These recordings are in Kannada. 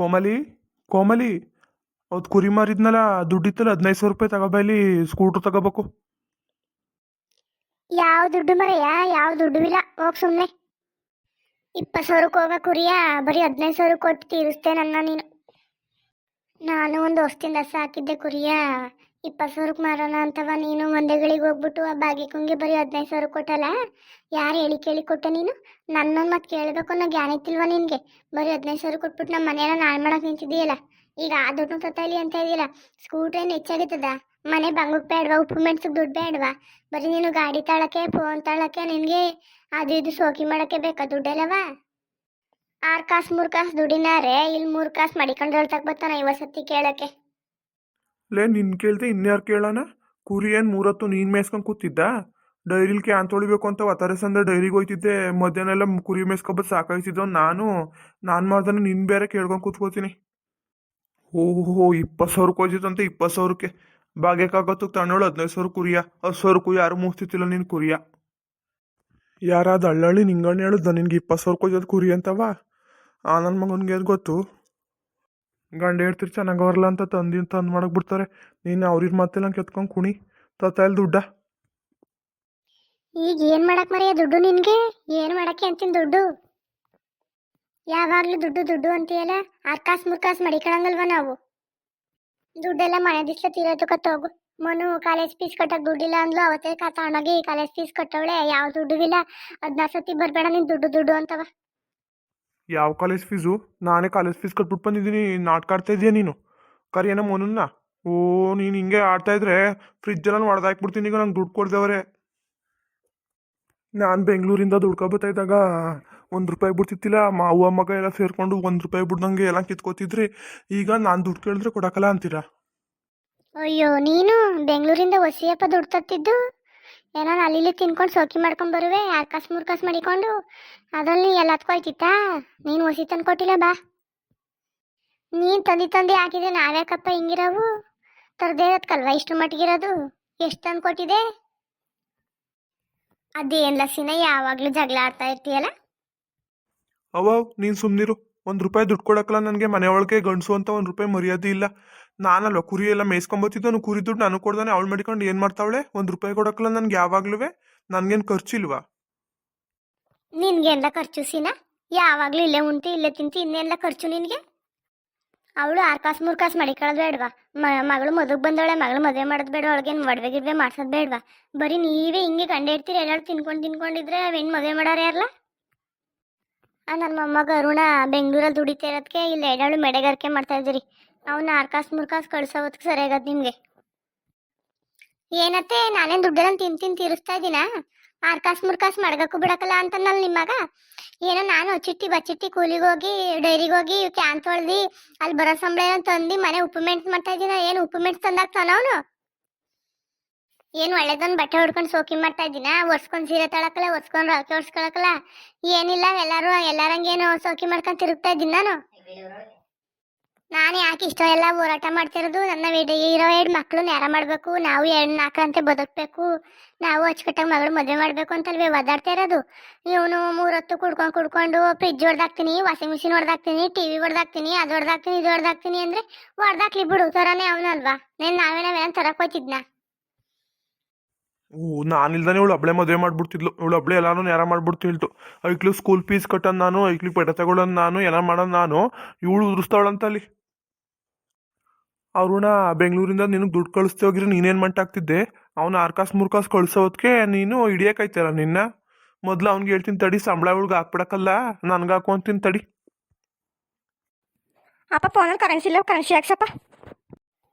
ಕೋಮಲಿ ಕೋಮಲಿ ಅವತ್ತು ಕುರಿ ಮಾರಿದ್ನಲ್ಲ ದುಡ್ಡಿತ್ತಲ್ಲ 15,000 ರೂಪಾಯಿ ತಗೋಬೈಲಿ ಸ್ಕೂಟ್ರ್ ತಗೋಬೇಕು. ಯಾವ ದುಡ್ಡು ಮರೆಯ, ಯಾವ ದುಡ್ಡು ಇಲ್ಲ, ಹೋಗ್ ಸುಮ್ಮನೆ. 20,000ಕ್ಕೆ ಹೋಗ ಕುರಿಯ, ಬರೀ 15,000 ಕೊಟ್ಟು ತೀರಿಸ್ತೆ ನನ್ನ ನೀನು. ನಾನು ಒಂದು ಹೊಸ್ತಿಂದ ಹಸ ಹಾಕಿದ್ದೆ ಕುರಿಯ, 20,000ಕ್ಕೆ ಮಾರೋಣ ಅಂತವ. ನೀನು ಒಂದೇಗಳಿಗೆ ಹೋಗ್ಬಿಟ್ಟು ಆ ಬಾಗಿಕಂಗೆ ಬರೀ 15,000 ಕೊಟ್ಟಲ್ಲ. ಯಾರು ಹೇಳಿ ಕೇಳಿ ಕೊಟ್ಟೆ ನೀನು? ನನ್ನೊಂದು ಮತ್ತೆ ಕೇಳಬೇಕು ಅನ್ನೋ ಜ್ಞಾನ ಇತ್ತಿಲ್ವ ನಿನಗೆ? ಬರೀ 15,000 ಕೊಟ್ಬಿಟ್ಟು ನಮ್ಮ ಮನೆಯಲ್ಲ ನಾಳೆ ಮಾಡಕ್ಕೆ ನಿಂತಿದ್ದೀಯಲ್ಲ. ಈಗ ಆ ದುಡ್ಡು ತತ್ತಾಯಿಲಿ ಅಂತ ಇದೆಯಲ್ಲ. ಸ್ಕೂಟ್ರೇನು ಹೆಚ್ಚಾಗುತ್ತದ? ಮನೆ ಬಂಗಕ್ಕೆ ಬೇಡವಾ? ಉಪ್ಪು ಮೆಣಸಿಗೆ ದುಡ್ಡು ಬೇಡವಾ? ಬರೀ ನೀನು ಗಾಡಿ ತಾಳಕ್ಕೆ, ಫೋನ್ ತಾಳಕ್ಕೆ, ನಿನಗೆ ಅದು ಇದು ಸೋಕಿ ಮಾಡೋಕ್ಕೆ ಬೇಕಾ ದುಡ್ಡೆಲ್ಲವ? 6 ಕಾಸು 3 ಕಾಸು ದುಡಿನಾರೆ ಇಲ್ಲಿ 3 ಕಾಸು ಮಡಿಕೊಂಡು ಹೇಳ್ತಕ್ಕೆ ಬರ್ತಾನೆ ಇವಸತ್ತಿ ಕೇಳಕ್ಕೆ. ಲೇ ನಿನ್ ಕೇಳ್ದೆ ಇನ್ಯಾರು ಕೇಳೋಣ? ಕುರಿ ಏನು 3 ಹೊತ್ತು ನೀನು ಮೇಯ್ಸ್ಕೊಂಡು ಕೂತಿದ್ದ? ಡೈರಿಲಿ ಕ್ಯಾನ್ ತೊಳಿಬೇಕು ಅಂತ ಒತ್ತಾರೆ ಸಂದ್ರೆ ಡೈರಿಗೆ ಹೋಯ್ತಿದ್ದೆ. ಮಧ್ಯಾಹ್ನ ಎಲ್ಲ ಕುರಿ ಮೇಯ್ಸ್ಕೊಬತ್ತು ಸಾಕಾಯ್ತಿದ್ದವ್ ನಾನು ಮಾಡ್ದಾನೆ ನಿನ್ನ ಬೇರೆ ಕೇಳ್ಕೊಂಡು ಕೂತ್ಕೋತೀನಿ. ಓಹೋ 20,000ಕ್ಕೆ ಹೋಯ್ತಿತ್ತಂತೆ. 20,000ಕ್ಕೆ ಬಾಗ್ಯಕ್ಕಾಗತ್ತು ತಣ್ಣೋಳು 15,000 ಕುರಿಯ. 10,000ಕ್ಕೂ ಯಾರು ಮೂಸ್ತಿತ್ತಿಲ್ಲ ನಿನ್ನ ಕುರಿಯ. ಯಾರಾದ ಹಳ್ಳಳ್ಳಿ ನಿಂಗಣ್ಣ ಹೇಳುದ ನಿನ್ಗೆ 20,000ಕ್ಕೆ ಹೋಯ್ತದ ಕುರಿ ಅಂತವ? ನನ್ನ ಮಗನಿಗೆ ಅದು ಗೊತ್ತು. ಗಂಡ ಹೇಳ್ತಿರ್ ಚೆನ್ನಾಗವ್ರಲ್ಲ ಅಂತ ತಂದು ಮಾಡಕ್ ಬಿಡ್ತಾರೆ. ನೀನು ಅವ್ರಿಗೆ ಮತ್ತೆ ನಂಗೆ ಕೆತ್ಕೊಂಡು ಕುಣಿ ತತ್ತಾಯಿಲ್ ದುಡ್ಡ. ಈಗ ಏನು ಮಾಡಕ್ಕೆ ಮರೆಯ ದುಡ್ಡು ನಿನಗೆ? ಏನು ಮಾಡಕ್ಕೆ ಅಂತೀನಿ ದುಡ್ಡು? ಯಾವಾಗಲೂ ದುಡ್ಡು ದುಡ್ಡು ಅಂತೀಯಲ್ಲ. 6 ಕಾಸು 3 ಕಾಸು ಮಡಿಕೊಳಂಗಲ್ವ ನಾವು? ದುಡ್ಡೆಲ್ಲ ಮನೆ ದಿಸ್ಲ ತೀರೋದು ಕತ್ತೋಗು. ಮನು ಕಾಲೇಜ್ ಫೀಸ್ ಕಟ್ಟಕ್ಕೆ ದುಡ್ಡಿಲ್ಲ ಅಂದ್ಲು, ಅವತ್ತೇ ತಗೊಂಡೋಗಿ ಕಾಲೇಜ್ ಫೀಸ್ ಕಟ್ಟವಳೆ. ಯಾವ ದುಡ್ಡು ಇಲ್ಲ. 16 ಸತಿ ಬರಬೇಡ ನೀನು ದುಡ್ಡು ದುಡ್ಡು ಅಂತವ. ಯಾವ ಕಾಲೇಜ್ ಫೀಸು? ನಾನೇ ಕಾಲೇಜ್ ಫೀಸ್ ಕಟ್ಬಿಟ್ಟು ಬಂದಿದ್ದೀನಿ. ನಾಟಕ ಆಡ್ತಾ ಇದೆಯಾ ನೀನು? ಕರಿಯನ ಮೋನನ್ನ. ಓ ನೀನು ಹಿಂಗೆ ಆಡ್ತಾ ಇದ್ರೆ ಫ್ರಿಜ್ಜೆಲ್ಲ ಹೊಡೆದಾಕ್ಬಿಡ್ತೀನಿ. ಈಗ ನಂಗೆ ದುಡ್ಡು ಕೊಡ್ದವ್ರೆ. ನಾನು ಬೆಂಗಳೂರಿಂದ ದುಡ್ಕೊಬತ್ತಾ ಇದ್ದಾಗ 1 ರೂಪಾಯಿ ಬಿಡ್ತಿತ್ತಿಲ್ಲ. ಅವ್ವ ಮಗ ಎಲ್ಲ ಸೇರಿಕೊಂಡು 1 ರೂಪಾಯಿ ಬಿಡ್ದಂಗೆ ಎಲ್ಲ ಕಿತ್ಕೋತಿದ್ರಿ. ಈಗ ನಾನು ದುಡ್ಡು ಕೇಳಿದ್ರೆ ಕೊಡಕ್ಕಲ್ಲ ಅಂತೀರಾ? ಅಯ್ಯೋ ನೀನು ಬೆಂಗಳೂರಿಂದ ಒಸಿಯಪ್ಪ ದುಡ್ಡು ತತ್ತಿದ್ದು. ಏನೋ ಅಲ್ಲಿ ತಿನ್ಕೊಂಡು ಸೋಕಿ ಮಾಡ್ಕೊಂಡು ಬರುವೆ. 2 ಕಾಸು 3 ಕಾಸು ಮಡಿಕೊಂಡು ಅದ್ರಲ್ಲಿ ಎಲ್ಲದಕ್ಕೂ ಹೋಯ್ತಿತ್ತಾ? ನೀನು ಒಸಿ ತಂದು ಕೊಟ್ಟಿಲ್ಲ ಬಾ. ನೀನು ತಂದು ಹಾಕಿದ್ರೆ ನಾವ್ಯಾಕಪ್ಪ ಹಿಂಗಿರೋವು? ತರದೇ ಇರೋದ್ಕಲ್ವ ಇಷ್ಟು ಮಟ್ಟಿಗಿರೋದು? ಎಷ್ಟು ತಂದು ಕೊಟ್ಟಿದೆ? ಅದೇನ್ ಲಸಿನ ಯಾವಾಗಲೂ ಜಗಳ ಆಡ್ತಾ ಇರ್ತೀಯಲ್ಲ. ಅವ್ವ ನೀನು ಸುಮ್ಮನಿರು. 1 ರೂಪಾಯಿ ದುಡ್ಡು ಕೊಡಕ್ಕಲ್ಲ ನನಗೆ. ಮನೆ ಒಳಗೆ ಗಂಡಸು ಅಂತ 1 ರೂಪಾಯಿ ಮರ್ಯಾದೆ ಇಲ್ಲ. ನಾನಲ್ವ ಕುರಿ ಎಲ್ಲ ಮೇಯ್ಸ್ಕೊಂಬತ್ತಿದ್ದನು. ಕುರಿ ದುಡ್ಡು ನನಗೆ ಕೊಡ್ದಾನೆ. ಅವಳು ಮಡಿಕೊಂಡು ಏನು ಮಾಡ್ತಾವಳೆ? 1 ರೂಪಾಯಿ ಕೊಡಕ್ಕಲ್ಲ ನನಗೆ ಯಾವಾಗ್ಲೂ. ನನಗೇನು ಖರ್ಚಿಲ್ವಾ? ನಿನ್ಗೆಲ್ಲ ಖರ್ಚು ಸೀನ? ಯಾವಾಗಲೂ ಇಲ್ಲೇ ಉಂಟು ಇಲ್ಲೇ ತಿಂತು, ಇನ್ನೆಲ್ಲ ಖರ್ಚು ನಿನಗೆ? ಅವಳು 6 ಕಾಸು 3 ಕಾಸು ಮಡಿಕೊಳ್ಳೋದು ಬೇಡವಾ? ಮಗಳು ಮದುವೆ ಬಂದವಳೆ, ಮಗಳು ಮದುವೆ ಮಾಡೋದು ಬೇಡ? ಅವಳಿಗೇನು ಒಡವೆ ಗಿಡವೆ ಮಾಡ್ಸೋದು ಬೇಡವಾ? ಬರೀ ನೀವೇ ಹಿಂಗೆ ಗಂಡ ಇರ್ತೀರಿ. ಎಲ್ಲರೂ ತಿನ್ಕೊಂಡಿದ್ರೆ ಅವೇನು ಮದುವೆ ಮಾಡೋರು ಯಾರಲ್ಲ? ನನ್ನ ಮೊಮ್ಮಗ ಅರುಣ ಬೆಂಗಳೂರಲ್ಲಿ ದುಡಿತಾ ಇರೋದಕ್ಕೆ ಇಲ್ಲಿ ಎಡಾಳು ಮೆಡೆಗಾರಿಕೆ ಮಾಡ್ತಾ ಇದ್ದೀರಿ. ಅವ್ನ 6 ಕಾಸು 3 ಕಾಸು ಕಳ್ಸೋದಕ್ಕೆ ಸರಿಯಾಗದು ನಿಮಗೆ. ಏನತ್ತೆ ನಾನೇನು ದುಡ್ಡೆಲ್ಲ ತಿಂದು ತೀರಿಸ್ತಾ ಇದ್ದೀನಾ? 6 ಕಾಸು 3 ಕಾಸು ಮಡ್ಗಕ್ಕೂ ಬಿಡಕ್ಕಲ್ಲ ಅಂತಂದಲ್ಲಿ ನಿಮ್ಮಗ. ಏನೋ ನಾನು ಬಚ್ಚಿಟ್ಟಿ ಕೂಲಿಗೆ ಹೋಗಿ ಡೈರಿಗೆ ಹೋಗಿ ಕ್ಯಾನ್ ತೊಳ್ದು ಅಲ್ಲಿ ಬರೋ ಸಂಬಳ ಏನೋ ತಂದು ಮನೆ ಉಪ್ಪು ಮೆಣಸು ಮಾಡ್ತಾ ಇದ್ದೀನ. ಏನು ಉಪ್ಪು ಮೆಣಸು ತಂದಾಗ್ತಾನ ಅವನು? ಏನು ಒಳ್ಳೇದೊಂದು ಬಟ್ಟೆ ಹೊಡ್ಕೊಂಡು ಸೋಕಿ ಮಾಡ್ತಾ ಇದ್ದೀನ? ಒರ್ಸ್ಕೊಂಡು ಸೀರೆ ತಳಕಲ್ಲ, ಒರ್ಸ್ಕೊಂಡು ರಾಕಿ ಒರ್ಸ್ಕೊಳಕಲ್ಲ, ಏನಿಲ್ಲ. ಎಲ್ಲಾರಂಗೇನು ಸೋಕಿ ಮಾಡ್ಕೊಂಡು ತಿರುಗ್ತಾ ಇದ್ದೀನಿ ನಾನು ಯಾಕೆ ಇಷ್ಟ ಎಲ್ಲ ಹೋರಾಟ ಮಾಡ್ತಿರೋದು? ನನ್ನ ಇರೋ 2 ಮಕ್ಕಳು ನೇರ ಮಾಡಬೇಕು, ನಾವು 2-4 ಅಂತೆ ಬದುಕಬೇಕು, ನಾವು ಅಚ್ಚುಕಟ್ಟಾಗಿ ಮಗಳು ಮದುವೆ ಮಾಡಬೇಕು ಅಂತಲ್ವೇ ಒದ್ದಾಡ್ತಾ ಇರೋದು. ಇವನು 3 ಹೊತ್ತು ಕುಡ್ಕೊಂಡು ಫ್ರಿಜ್ ಹೊಡೆದಾಕ್ತೀನಿ, ವಾಷಿಂಗ್ ಮಿಷಿನ್ ಹೊಡೆದಾಕ್ತೀನಿ, TV ಹೊಡೆದಾಕ್ತೀನಿ, ಅದು ಹೊಡೆದಾಕ್ತೀನಿ, ಇದು ಹೊಡೆದಾಕ್ತೀನಿ ಅಂದರೆ ಹೊಡೆದಾಕ್ಲಿ ಬಿಡು, ಥರನೇ ಅವನಲ್ವಾ? ನಾವೇನೋ ತರಕ್ಕೆ ಹೋಯ್ತಿದ್ನ? ನಾನಿಲ್ದಾನೆ ಇವಳು ಒಬ್ಳೆ ಮದುವೆ ಮಾಡ್ಬಿಡ್ತಿದ್ಲು. ಇವಳು ಒಬ್ಳೆ ಎಲ್ಲಾನು ನೇರ ಮಾಡ್ಬಿಡ್ತಿಲ್ತು. ಐಕ್ಳು ಸ್ಕೂಲ್ ಫೀಸ್ ಕಟ್ಟೋದು ನಾನು, ಐಕ್ಳಿಗೆ ಬಟ್ಟೆ ತಗೊಳ್ಳೋದು ನಾನು, ಎಲ್ಲ ಮಾಡೋದು ನಾನು. ಇವಳು ಉದುರಿಸ್ತಾವಳಂತ ಅಲ್ಲಿ. ಅರುಣ ಬೆಂಗಳೂರಿಂದ ನಿನಗೆ ದುಡ್ಡು ಕಳಿಸ್ತೆ ಹೋಗಿದ್ರೆ ನೀನೇನು ಮಂಟಾಗ್ತಿದ್ದೆ? ಅವ್ನು 6 ಕಾಸು 3 ಕಾಸು ಕಳ್ಸೋದಕ್ಕೆ ನೀನು ಹಿಡಿಯೋಕಾಯ್ತಾರ ನಿನ್ನ? ಮೊದಲು ಅವ್ನಿಗೆ ಹೇಳ್ತೀನಿ ತಡಿ, ಸಂಬಳ ಇವಳಿಗೆ ಹಾಕ್ಬಿಡಕ್ಕಲ್ಲ, ನನಗೆ ಹಾಕು ಅಂತೀನಿ ತಡಿ. ಅಪ್ಪ ಫೋನಲ್ಲಿ ಕರೆನ್ಸಿ ಇಲ್ಲ, ಕರೆನ್ಸಿ ಹಾಕ್ಸಪ್ಪ.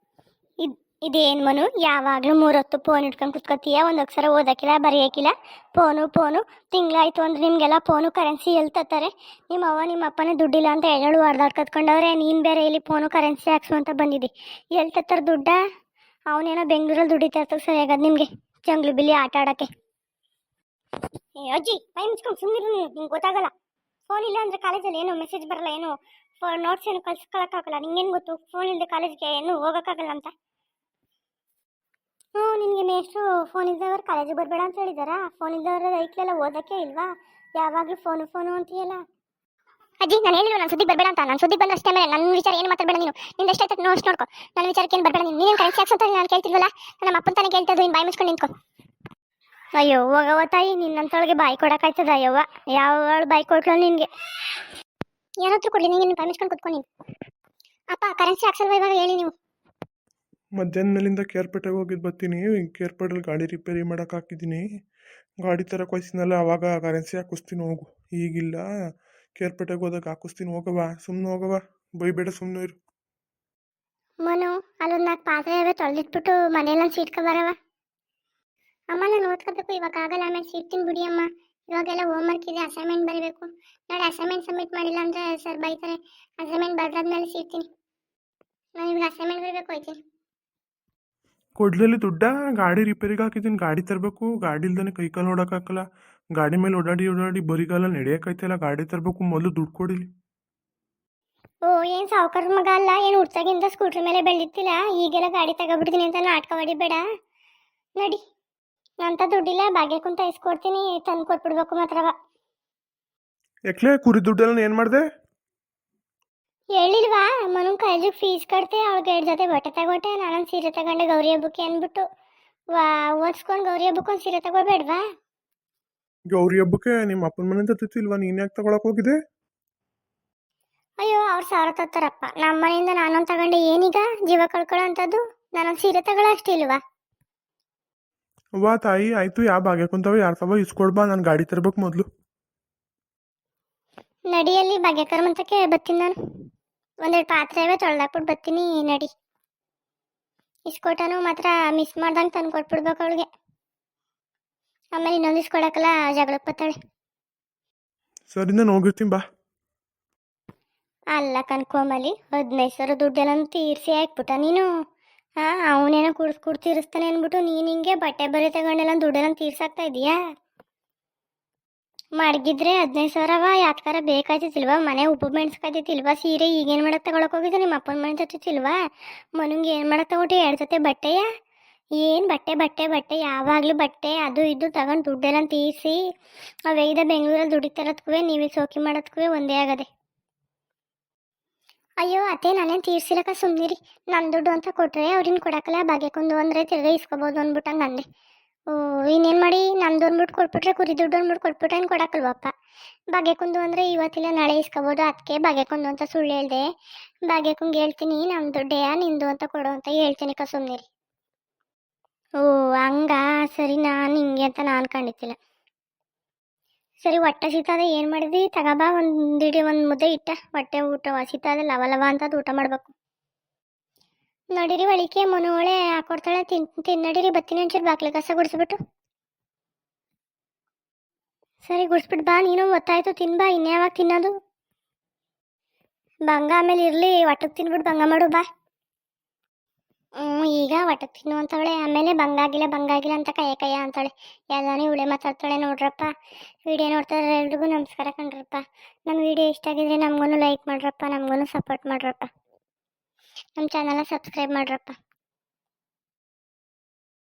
ಇದೇನು ಮನು ಯಾವಾಗಲೂ 3 ಹೊತ್ತು ಫೋನ್ ಇಟ್ಕೊಂಡು ಕುತ್ಕೋತೀಯ? ಒಂದು ಅಕ್ಷರ ಓದಕ್ಕಿಲ್ಲ ಬರೆಯೋಕ್ಕಿಲ್ಲ. ಫೋನು ತಿಂಗಳಾಯ್ತು ಅಂದ್ರೆ ನಿಮಗೆಲ್ಲ ಫೋನು ಕರೆನ್ಸಿ ಎಲ್ತಾರೆ? ನಿಮ್ಮ ಅವ್ವ ನಿಮ್ಮ ಅಪ್ಪನೇ ದುಡ್ಡಿಲ್ಲ ಅಂತ ಎಳ್ಳು ಹೊಡೆದಾಡ್ಕತ್ಕೊಂಡವ್ರೆ. ನೀನು ಬೇರೆ ಇಲ್ಲಿ ಫೋನು ಕರೆನ್ಸಿ ಹಾಕ್ಸು ಅಂತ ಬಂದಿದ್ದಿ. ಎಲ್ತತ್ತಾರ ದುಡ್ಡ? ಅವನೇನೋ ಬೆಂಗಳೂರಲ್ಲಿ ದುಡಿತಾ ಇರ್ತದೆ ಸರಿಯಾಗದು ನಿಮಗೆ ಜಂಗ್ಲು ಬಿಲ್ಲಿ ಆಟ ಆಡೋಕ್ಕೆ. ಅಜ್ಜಿ ಮೈ ಮುಚ್ಕೊಂಡು ಸುಮ್ಮನೆ, ನಿಂಗೆ ಗೊತ್ತಾಗಲ್ಲ. ಫೋನ್ ಇಲ್ಲ ಅಂದರೆ ಕಾಲೇಜಲ್ಲಿ ಏನು ಮೆಸೇಜ್ ಬರಲ್ಲ, ಏನು ನೋಟ್ಸ್ ಏನು ಕಳ್ಸ್ಕೊಳಕ್ಕಾಗಲ್ಲ. ನಿಂಗೇನು ಗೊತ್ತು ಫೋನ್ ಇಲ್ಲದೆ ಕಾಲೇಜ್ಗೆ ಏನು ಹೋಗೋಕ್ಕಾಗಲ್ಲ ಅಂತ? ನಿನಗೆ ಮೇಷ್ಟ್ರು ಫೋನ್ ಇದ್ದವ್ರು ಕಾಲೇಜಿಗೆ ಬರಬೇಡ ಅಂತ ಹೇಳಿದಾರಾ? ಫೋನ್ ಇದ್ದವ್ರು ಐಕ್ಲೆಲ್ಲ ಓದೋಕ್ಕೆ ಇಲ್ವಾ? ಯಾವಾಗಲೂ ಫೋನು ಅಂತೀಯಲ್ಲ. ಅಜ್ಜಿ ನಾನು ಹೇಳಿಲ್ಲ ನಾನು ಸುದ್ದಿ ಬರಬೇಡ ಅಂತ. ನಾನು ಸುದ್ದಿ ಬಂದ ಅಷ್ಟೇ ಮೇಲೆ ನನ್ನ ವಿಚಾರ ಏನು ಮಾತಾಡಬೇಡ ನೀನು. ನಿಂದ ಎಷ್ಟಾಯ್ತು ನೋಡ್ಕೊ. ನನ್ನ ವಿಚಾರಕ್ಕೆ ಏನು ಬರಬೇಡ ನೀನು. ನೀನೇನು ಕರೆನ್ಸಿ ಹಾಕ್ಸಂತ ನಾನು ಕೇಳ್ತಿಲ್ವಲ್ಲ. ನಮ್ಮ ಅಪ್ಪನ ತಾನೇ ಕೇಳ್ತದ್ದು. ಇನ್ನು ಬಾಯಿ ಮುಚ್ಕೊಂಡು ನಿಂತ್ಕೊ. ಅಯ್ಯೋ ಹೋಗವ ತಾಯಿ, ನಿನ್ನಂತೊಳಗೆ ಬಾಯಿ ಕೊಡೋಕ್ಕಾಯ್ತದ? ಅಯ್ಯವ್ವ, ಯಾವಳು ಬಾಯಿ ಕೊಟ್ಲು ನಿನಗೆ? ಯಾರತ್ರ ಕೊಡಲಿ ನೀನು? ಬಾಯಿ ಮುಚ್ಕೊಂಡು ಕುತ್ಕೊ ನೀನು. ಅಪ್ಪ ಕರೆನ್ಸಿ ಹಾಕ್ಸಲ್ವ ಇವಾಗ? ಹೇಳಿ ನೀವು. ಮಧ್ಯಾಹ್ನ ಮೇಲಿಂದ ಕೇರ್ಪೇಟೆಗೆ ಹೋಗಿದ್ದು ಬರ್ತೀನಿ. ಕೇರ್ಪೇಟೆಲಿ ಗಾಡಿ ರಿಪೇರಿ ಮಾಡೋಕೆ ಹಾಕಿದ್ದೀನಿ. ಗಾಡಿ ತರಕ್ಕೆ ಹೋಯ್ತಿನಲ್ಲ, ಅವಾಗ ಕರೆನ್ಸಿ ಹಾಕಿಸ್ತೀನಿ ಹೋಗು. ಈಗಿಲ್ಲ, ಕೇರ್ಪೇಟೆಗೆ ಹೋದಾಗ ಹಾಕಿಸ್ತೀನಿ. ಹೋಗವ, ಸುಮ್ಮನೆ ಹೋಗವ, ಬೈಬೇಡ, ಸುಮ್ಮನೆ ಇರು. ಮನು ಅಲ್ಲೊಂದು 4 ಪಾತ್ರೆ ಅವೇ ತೊಳೆದಿಟ್ಬಿಟ್ಟು ಮನೆಯಲ್ಲೊಂದು ಸೀಟ್ಕೊ ಬರವ. ಅಮ್ಮ ನಾನು ಓದ್ಕೋಬೇಕು ಇವಾಗ ಆಗಲ್ಲ, ಆಮೇಲೆ ಸೀಟ್ತೀನಿ ಬಿಡಿ ಅಮ್ಮ. ಇವಾಗೆಲ್ಲ ಹೋಮ್ವರ್ಕ್ ಇದೆ, ಅಸೈನ್ಮೆಂಟ್ ಬರೀಬೇಕು. ನಾಳೆ ಅಸೈನ್ಮೆಂಟ್ ಸಬ್ಮಿಟ್ ಮಾಡಿಲ್ಲ ಅಂದರೆ ಸರ್ ಬೈತಾರೆ. ಅಸೈನ್ಮೆಂಟ್ ಬರೆದಾದ್ಮೇಲೆ ಸೀಟ್ತೀನಿ. ನಾನು ಇವಾಗ ಅಸೈನ್ಮೆಂಟ್ ಬರೀಬೇಕು, ಹೋಯ್ತೀನಿ. ಕೊಡ್ಲಲ್ಲಿ ದುಡ್ಡ? ಗಾಡಿ ರಿಪೇರಿಗೆ ಹಾಕಿದ್ದೀನಿ, ಗಾಡಿ ತರಬೇಕು. ಗಾಡಿ ಇಲ್ದೇ ಕೈಕಾಲು ಓಡೋಕ್ಕಾಗಲ್ಲ. ಗಾಡಿ ಮೇಲೆ ಓಡಾಡಿ ಓಡಾಡಿ ಬರಿಗಾಲ ನಡೆಯೋಕ್ಕಾಯ್ತಿಲ್ಲ. ಗಾಡಿ ತರಬೇಕು, ಮೊದಲು ದುಡ್ಡು ಕೊಡಿಲಿ. ಓ ಏನು ಸಾವುಕಾರ ಮಗ ಅಲ್ಲ, ಏನು ಹುಡ್ಸಾಗಿಂದ ಸ್ಕೂಟ್ರ್ ಮೇಲೆ ಬೆಳೆದಿತ್ತಿಲ್ಲ. ಈಗೆಲ್ಲ ಗಾಡಿ ತಗೊಬಿಡ್ತೀನಿ ಅಂತ ನಾಟಕ ಹೊಡಿಬೇಡ. ನಡಿ, ನಂತ ದುಡ್ಡಿಲ್ಲ, ಭಾಗ್ಯ ಕುಂತ ಇಸ್ಕೊಡ್ತೀನಿ, ತಂದು ಕೊಟ್ಬಿಡ್ಬೇಕು ಮಾತ್ರವ. ಯಾಕ್ಲೆ ಕುರಿ ದುಡ್ಡೆಲ್ಲ ಏನು ಮಾಡಿದೆ? ಹೇಳಿಲ್ವಾ ಮನು ಕಾಲೇಜಿಗೆ ಫೀಸ್ ಕಟ್ತೆ, ಅವಳಿಗೆ 2 ಜೊತೆ ಬಟ್ಟೆ ತಗೊಟ್ಟೆ. ನಾನೊಂದು ಸೀರೆ ತಗೊಂಡೆ ಗೌರಿ ಹಬ್ಬಕ್ಕೆ ಅಂದ್ಬಿಟ್ಟು. ಓದಿಸ್ಕೊಂಡು ಗೌರಿ ಹಬ್ಬಕ್ಕೆ ಒಂದು ಸೀರೆ ತಗೊಳ್ಬೇಡ್ವಾ? ಗೌರಿ ಹಬ್ಬಕ್ಕೆ ನಿಮ್ಮ ಅಪ್ಪನ ಮನೆಯಿಂದ ತತ್ತಿಲ್ವಾ? ನೀನು ಯಾಕೆ ತಗೊಳಕ್ ಹೋಗಿದೆ? ಅಯ್ಯೋ ಅವ್ರು 1000 ತತ್ತಾರಪ್ಪ. ನಮ್ಮ ಮನೆಯಿಂದ ನಾನೊಂದು ತಗೊಂಡೆ, ಏನೀಗ ಜೀವ ಕಳ್ಕೊಳ್ಳೋ ಅಂಥದ್ದು? ನಾನೊಂದು ಸೀರೆ ತಗೊಳ್ಳೋ ಅಷ್ಟಿಲ್ವಾ? ಅವ್ವ ತಾಯಿ, ಆಯಿತು. ಯಾವ ಭಾಗ್ಯ ಕುಂತವ, ಯಾರು ತವ ಇಸ್ಕೊಡ್ಬಾ. ನಾನು ಗಾಡಿ ತರಬೇಕು ಮೊದಲು. ನಡಿಯಲ್ಲಿ ಭಾಗ್ಯಕರ ಮಂತಕ್ಕೆ ಬರ್ತೀನಿ ನಾನು. 1-2 ಪಾತ್ರೆ ಅವೇ ತೊಳೆದಾಕ್ಬಿಟ್ಟು ಬರ್ತೀನಿ. ನಡಿ, ಇಸ್ಕೊಟನು ಮಾತ್ರ ಮಿಸ್ ಮಾಡ್ದಂಗೆ ತಂದು ಕೊಟ್ಬಿಡ್ಬೇಕು ಅವಳಿಗೆ. ಆಮೇಲೆ ಇನ್ನೊಂದು ಇಸ್ಕೊಡಕ್ಕಲ್ಲ ಜಗಳಕ್ಕೆ ಬರ್ತಾಳೆ. ಸರಿ, ನಾನು ಹೋಗಿರ್ತೀನಿ ಬಾ. ಅಲ್ಲ ಕನ್ಕೋಮಲಿ, 15,000 ದುಡ್ಡೆಲ್ಲ ತೀರಿಸಿ ಹಾಕ್ಬಿಟ್ಟ ನೀನು. ಹಾಂ, ಅವನೇನೋ ಕುಡ್ತೀರಿಸ್ತಾನೆ ಅಂದ್ಬಿಟ್ಟು ನೀನು ಹಿಂಗೆ ಬಟ್ಟೆ ಬರೀ ತಗೊಂಡೆಲ್ಲ ದುಡ್ಡೆಲ್ಲ ತೀರ್ಸಾಕ್ತಾ ಇದೀಯಾ? ಮಡಗಿದ್ರೆ 15,000ವ ಯಾತ್ಕಾರ ಬೇಕಾಯ್ತಿಲ್ವಾ? ಮನೆ ಉಪ್ಪು ಮೆಣಸ್ಕಾಯ್ತಿಲ್ವಾ? ಸೀರೆ ಈಗೇನು ಮಾಡಕ್ಕೆ ತಗೊಳಕ್ ಹೋಗಿದ್ದೆ? ನಿಮ್ಮ ಅಪ್ಪನ ಮನೆ ತತ್ತಿಲ್ವಾ? ಮನುಂಗೆ ಏನು ಮಾಡಕ್ಕೆ ತಗೊಟ್ಟಿ? 2 ಜೊತೆ ಬಟ್ಟೆಯ? ಏನು ಬಟ್ಟೆ ಬಟ್ಟೆ ಬಟ್ಟೆ, ಯಾವಾಗಲೂ ಬಟ್ಟೆ ಅದು ಇದು ತಗೊಂಡು ದುಡ್ಡೆಲ್ಲ ತೀರಿಸಿ ಅವೈದ ಬೆಂಗಳೂರಲ್ಲಿ ದುಡಿತಾರದ್ಕೂ ನೀವೇ ಸೋಕಿ ಮಾಡೋದಕ್ಕೂ ಒಂದೇ ಆಗದೆ. ಅಯ್ಯೋ ಅತ್ತೆ, ನಾನೇನು ತೀರ್ಸಿಲಕ್ಕ, ಸುಮ್ಮನಿರಿ. ನನ್ನ ದುಡ್ಡು ಅಂತ ಕೊಟ್ಟರೆ ಅವ್ರಿನ್ ಕೊಡಕ್ಕಲ್ಲ. ಭಾಗ್ಯಕ್ಕಂದು ಅಂದರೆ ತಿರ್ಗಾ ಇಸ್ಕೋಬೋದು ಅಂದ್ಬಿಟ್ಟು ಹಂಗೆ ಅಂದೆ. ಓ ಇನ್ನೇನು ಮಾಡಿ, ನಮ್ದು ಅಂದ್ಬಿಟ್ಟು ಕೊಟ್ಬಿಟ್ರೆ, ಕುರಿ ದುಡ್ಡು ಅಂದ್ಬಿಟ್ಟು ಕೊಟ್ಬಿಟ್ರೆ ಏನು ಕೊಡಕ್ಕಲ್ವಪ್ಪ? ಭಾಗ್ಯಕ್ಕಂದು ಅಂದರೆ ಇವತ್ತಿಲ್ಲ ನಾಳೆ ಇಸ್ಕೋಬೋದು. ಅದಕ್ಕೆ ಭಾಗ್ಯಕ್ಕಂದು ಅಂತ ಸುಳ್ಳು ಹೇಳ್ದೆ. ಭಾಗ್ಯಕ್ಕಂಗೆ ಹೇಳ್ತೀನಿ ನಮ್ಮ ದುಡ್ಡೆಯ ನಿಂದು ಅಂತ ಕೊಡು ಅಂತ ಹೇಳ್ತೀನಿ ಕ, ಸುಮ್ಮನಿರಿ. ಓ ಹಂಗ, ಸರಿ. ನಾನು ಹಿಂಗೆ ಅಂತ ನಾನು ಕಂಡಿತ್ತಿಲ್ಲ. ಸರಿ, ಹೊಟ್ಟೆ ಸೀತಾದ ಏನು ಮಾಡಿದ್ವಿ? ತಗೋಬಾ, ಒಂದು ಮುದ್ದೆ ಇಟ್ಟ. ಹೊಟ್ಟೆ ಊಟ ಸೀತಾದ ಲವ ಲವ ಅಂತ ಊಟ ಮಾಡಬೇಕು. ನಡೀರಿ ಒಳಿಕೆ, ಮನು ಒಳೆ ಹಾಕೊಡ್ತಾಳೆ. ತಿನ್ನಡಿರಿ, ಬತ್ತೀನಿ ಒಂಚೂರು ಬಾಕ್ಲೆ ಕಸ ಗುಡಿಸ್ಬಿಟ್ಟು. ಸರಿ ಗುಡಿಸ್ಬಿಟ್ಟು ಬಾ ನೀನು. ಗೊತ್ತಾಯ್ತು, ತಿನ್ಬಾ. ಇನ್ಯಾವಾಗ ತಿನ್ನೋದು? ಬಂಗ ಆಮೇಲೆ ಇರಲಿ, ಒಟ್ಟಕ್ಕೆ ತಿನ್ಬಿಟ್ಟು ಬಂಗ ಮಾಡು ಬಾ. ಈಗ ಒಟ್ಟಕ್ಕೆ ತಿನ್ನು ಅಂತವಳೆ, ಆಮೇಲೆ ಬಂಗಾಗಿಲ್ಲ ಅಂತ ಕಯ್ಯ ಅಂತಾಳೆ. ಎಲ್ಲಾನು ಇವಳೆ ಮಾತಾಡ್ತಾಳೆ ನೋಡ್ರಪ್ಪ. ವಿಡಿಯೋ ನೋಡ್ತಾರೆ ಎಲ್ರಿಗೂ ನಮಸ್ಕಾರ ಕಣ್ರಪ್ಪ. ನಮ್ಮ ವಿಡಿಯೋ ಇಷ್ಟ ಆಗಿದ್ರೆ ನಮಗೂ ಲೈಕ್ ಮಾಡ್ರಪ್ಪ, ನಮಗೂ ಸಪೋರ್ಟ್ ಮಾಡ್ರಪ್ಪ, ನಮ್ಮ ಚಾನಲ್ನ ಸಬ್ಸ್ಕ್ರೈಬ್ ಮಾಡ್ರಪ್ಪ.